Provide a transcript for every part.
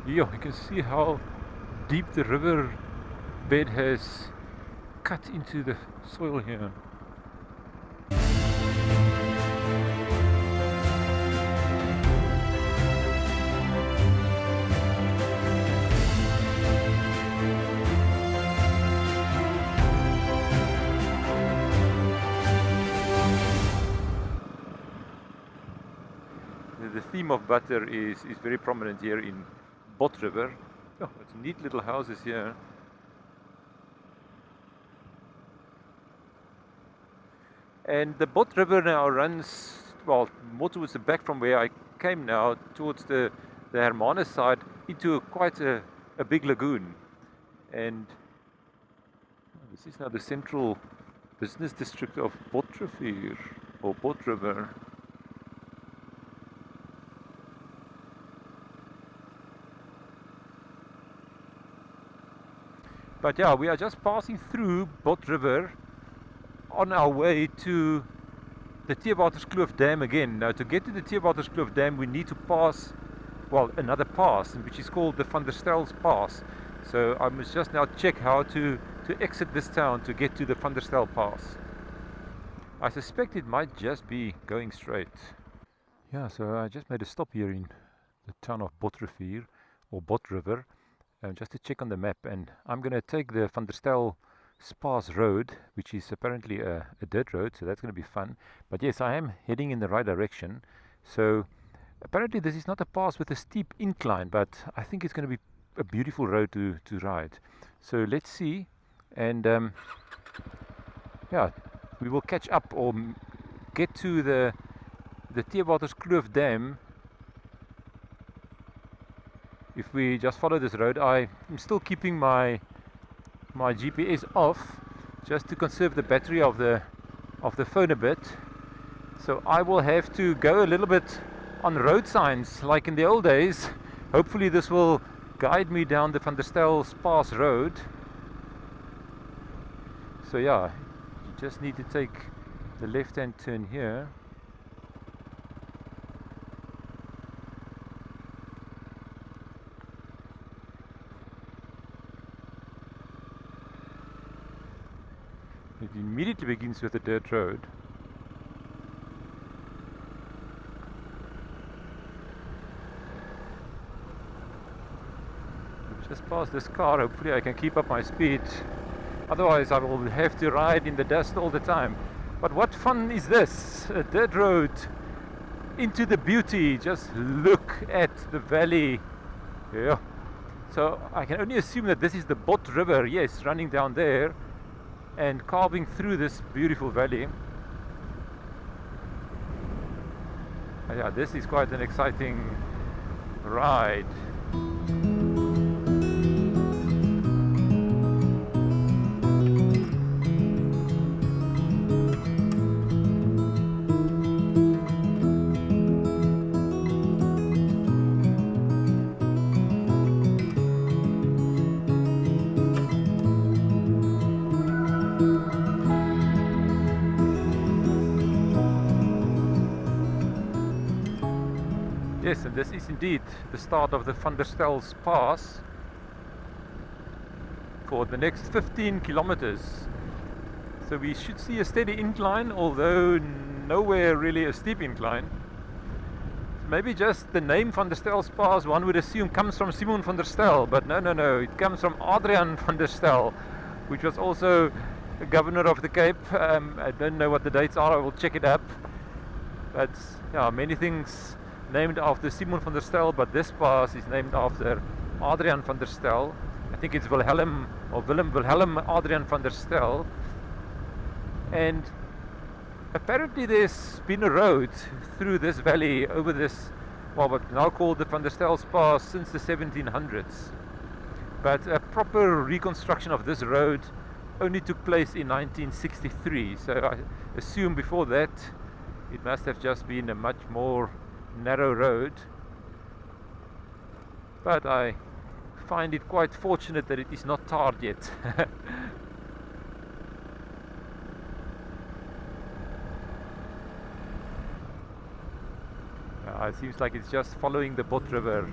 Yeah, you can see how deep the river bed has cut into the soil here. The theme of butter is very prominent here in Bot River. Oh, it's neat little houses here. And the Bot River now runs, well, more towards the back from where I came now, towards the Hermanus side, into quite a big lagoon. And this is now the central business district of Bot River, or Bot River. But yeah, we are just passing through Bot River on our way to the Theewaterskloof Dam again. Now, to get to the Theewaterskloof Dam, we need to pass, well, another pass, which is called the Stels Pass. So I must just now check how to exit this town to get to the Stels Pass. I suspect it might just be going straight. Yeah, so I just made a stop here in the town of Bot River, or Bot River, just to check on the map, and I'm going to take the Stels Pass road, which is apparently a dirt road, so that's going to be fun. But yes, I am heading in the right direction. So apparently this is not a pass with a steep incline, but I think it's going to be a beautiful road to ride. So let's see, and yeah, we will catch up or get to the Theewaterskloof Dam if we just follow this road. I'm still keeping my GPS off just to conserve the battery of the phone a bit. So I will have to go a little bit on road signs like in the old days. Hopefully this will guide me down the Stels Pass road. So yeah, you just need to take the left-hand turn here. It immediately begins with a dirt road. Just past this car, hopefully I can keep up my speed. Otherwise I will have to ride in the dust all the time. But what fun is this? A dirt road into the beauty. Just look at the valley. Yeah. So I can only assume that this is the Bot River, yes, running down there and carving through this beautiful valley. Yeah, this is quite an exciting ride. Yes, and this is indeed the start of the Stels Pass for the next 15 kilometers. So we should see a steady incline, although nowhere really a steep incline. Maybe just the name Stels Pass, one would assume, comes from Simon van der Stel, but no, it comes from Adrian van der Stel, which was also a governor of the Cape. I don't know what the dates are, I will check it up. But yeah, many things named after Simon van der Stel, but this pass is named after Adrian van der Stel. I think it's Willem Adrian van der Stel. And apparently there's been a road through this valley over this, well, what's now called the Stels Pass, since the 1700s. But a proper reconstruction of this road only took place in 1963. So I assume before that it must have just been a much more narrow road, but I find it quite fortunate that it is not tarred yet. It seems like it's just following the Bot River.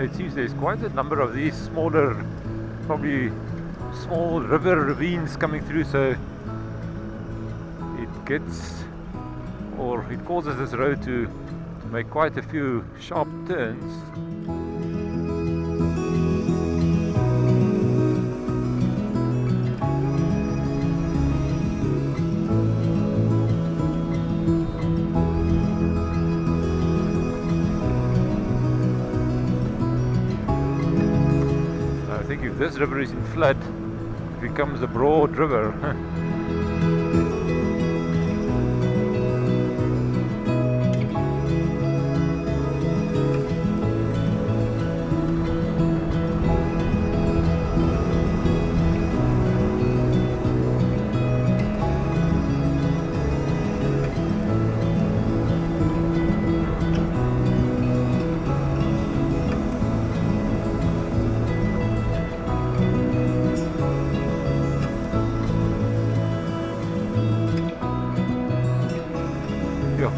It seems there's quite a number of these smaller, probably small river ravines coming through, so it gets, or it causes this road to make quite a few sharp turns. I think if this river is in flood, it becomes a broad river.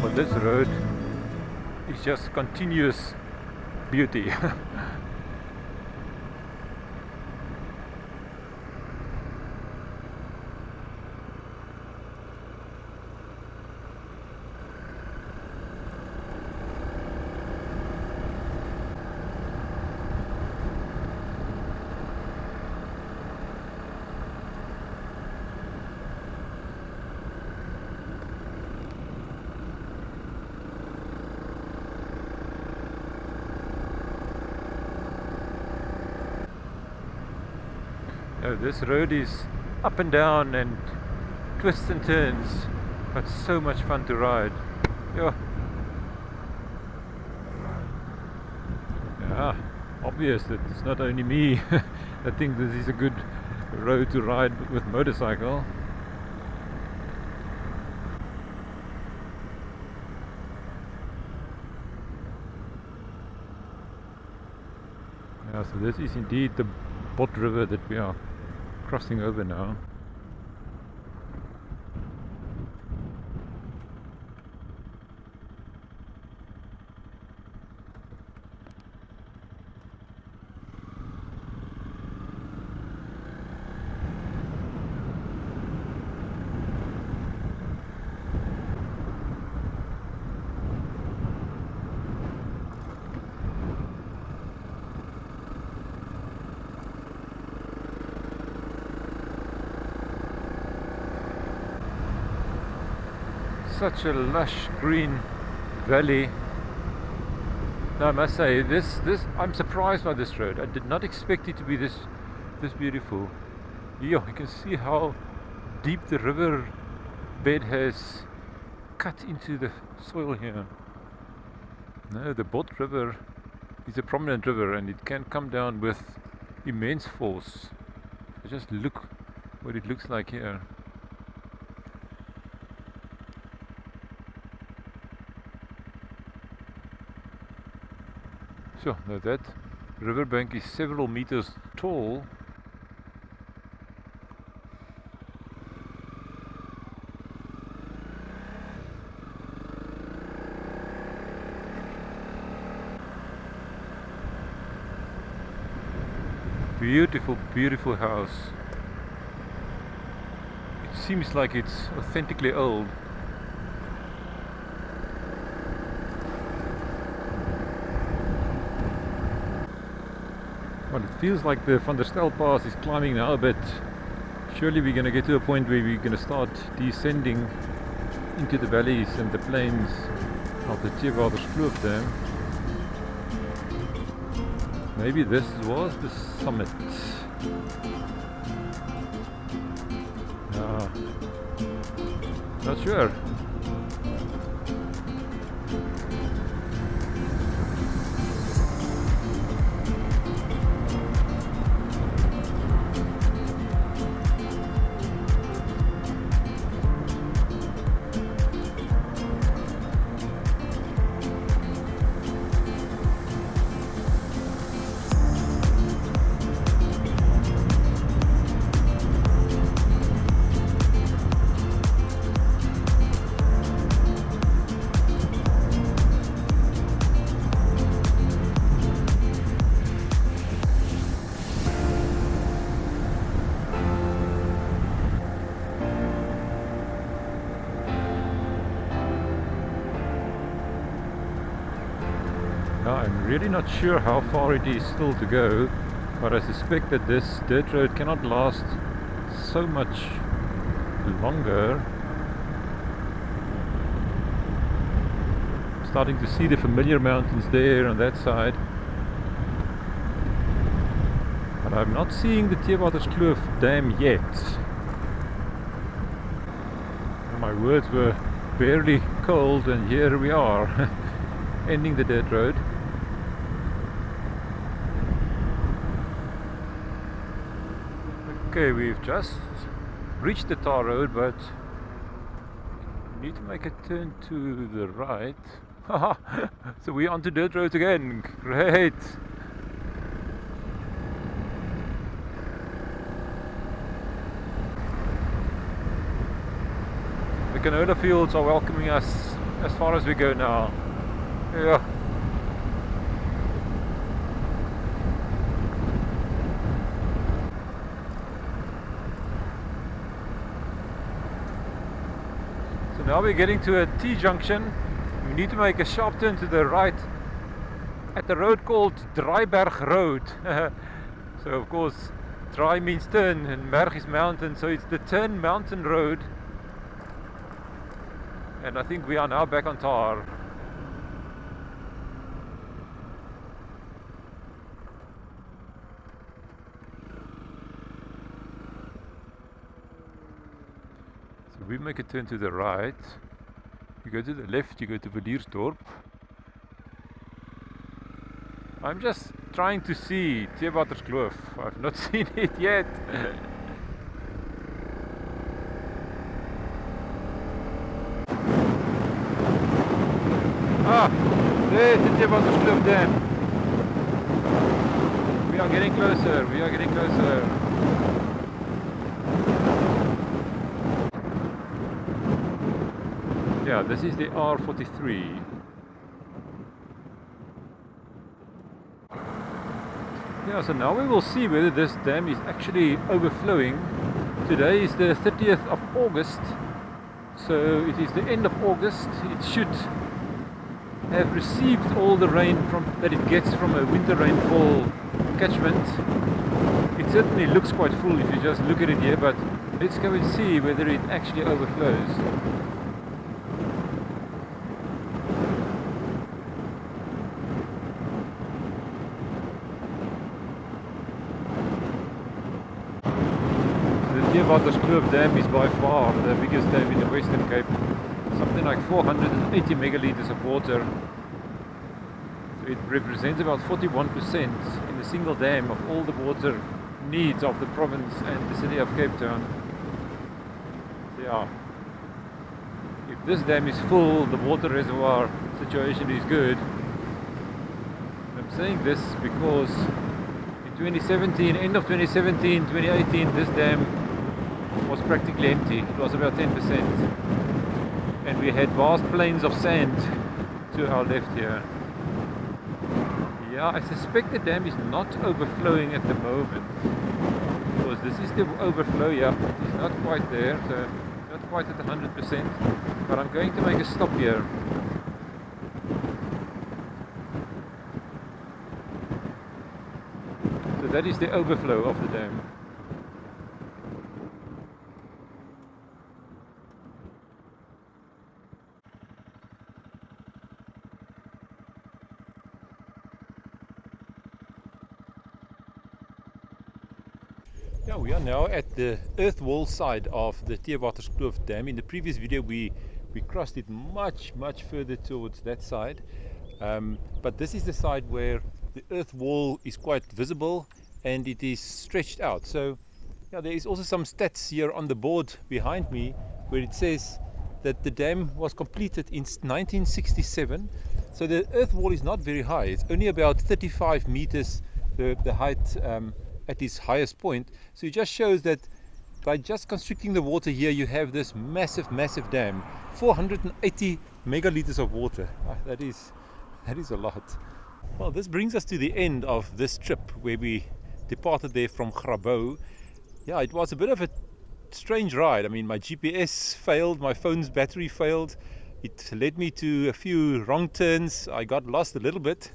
But this road is just continuous beauty. This road is up and down and twists and turns, but so much fun to ride. Yeah, obvious that it's not only me that think this is a good road to ride with motorcycle. Yeah, so this is indeed the Bot River that we are crossing over now. Such a lush green valley. Now I must say, this I'm surprised by this road. I did not expect it to be this beautiful. Yeah, you can see how deep the river bed has cut into the soil here. No, the Bot River is a prominent river and it can come down with immense force. Just look what it looks like here. So now that riverbank is several meters tall. Beautiful, beautiful house. It seems like it's authentically old. Well, it feels like the Stels Pass is climbing now, but surely we're going to get to a point where we're going to start descending into the valleys and the plains of the Theewaterskloof Dam. Maybe this was the summit. Not sure. Now, I'm really not sure how far it is still to go, but I suspect that this dirt road cannot last so much longer. I'm starting to see the familiar mountains there on that side, but I'm not seeing the Theewaterskloof Dam yet. My words were barely cold, and here we are ending the dirt road. Okay, we've just reached the tar road, but we need to make a turn to the right. So we're onto dirt roads again. Great. The canola fields are welcoming us as far as we go now. Yeah. So now we're getting to a T-junction. We need to make a sharp turn to the right at the road called Draaiberg Road. So of course, Draai means turn and Berg is mountain, so it's the Turn Mountain Road. And I think we are now back on tar. So we make a turn to the right. You go to the left, you go to Viliersdorp. I'm just trying to see Theewaterskloof. I've not seen it yet. Ah, there's the Theewaterskloof Dam. We are getting closer, we are getting closer. Yeah, this is the R43. Yeah, so now we will see whether this dam is actually overflowing. Today is the 30th of August, so it is the end of August. It should have received all the rain that it gets from a winter rainfall catchment. It certainly looks quite full if you just look at it here, but let's go and see whether it actually overflows. The Theewaterskloof Dam is by far the biggest dam in the Western Cape. Something like 480 megalitres of water. So it represents about 41% in a single dam of all the water needs of the province and the city of Cape Town. So yeah, if this dam is full, the water reservoir situation is good. I'm saying this because in 2017, end of 2017, 2018, this dam was practically empty. It was about 10%. And we had vast plains of sand to our left here. Yeah, I suspect the dam is not overflowing at the moment, because this is the overflow. Yeah, it is not quite there, so not quite at 100%, but I'm going to make a stop here. So that is the overflow of the dam. Yeah, we are now at the earth wall side of the Theewaterskloof Dam. In the previous video we crossed it much further towards that side, but this is the side where the earth wall is quite visible and it is stretched out. So yeah, there is also some stats here on the board behind me where it says that the dam was completed in 1967. So the earth wall is not very high. It's only about 35 meters the height at its highest point. So it just shows that by just constricting the water here, you have this massive dam, 480 megaliters of water. That is a lot. Well, this brings us to the end of this trip where we departed there from Grabouw. Yeah, it was a bit of a strange ride. I mean, my GPS failed, my phone's battery failed. It led me to a few wrong turns. I got lost a little bit.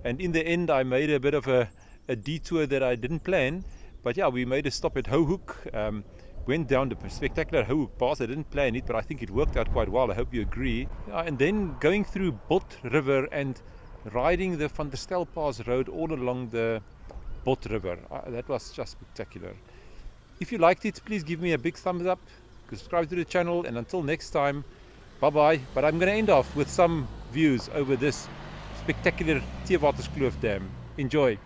And in the end I made a bit of a detour that I didn't plan, but yeah, we made a stop at Hohoek, went down the spectacular Hohoek Pass. I didn't plan it, but I think it worked out quite well. I hope you agree. And then going through Bot River and riding the Stels Pass road all along the Bot River. That was just spectacular. If you liked it, please give me a big thumbs up, subscribe to the channel, and until next time, bye bye. But I'm going to end off with some views over this spectacular Theewaterskloof Dam. Enjoy.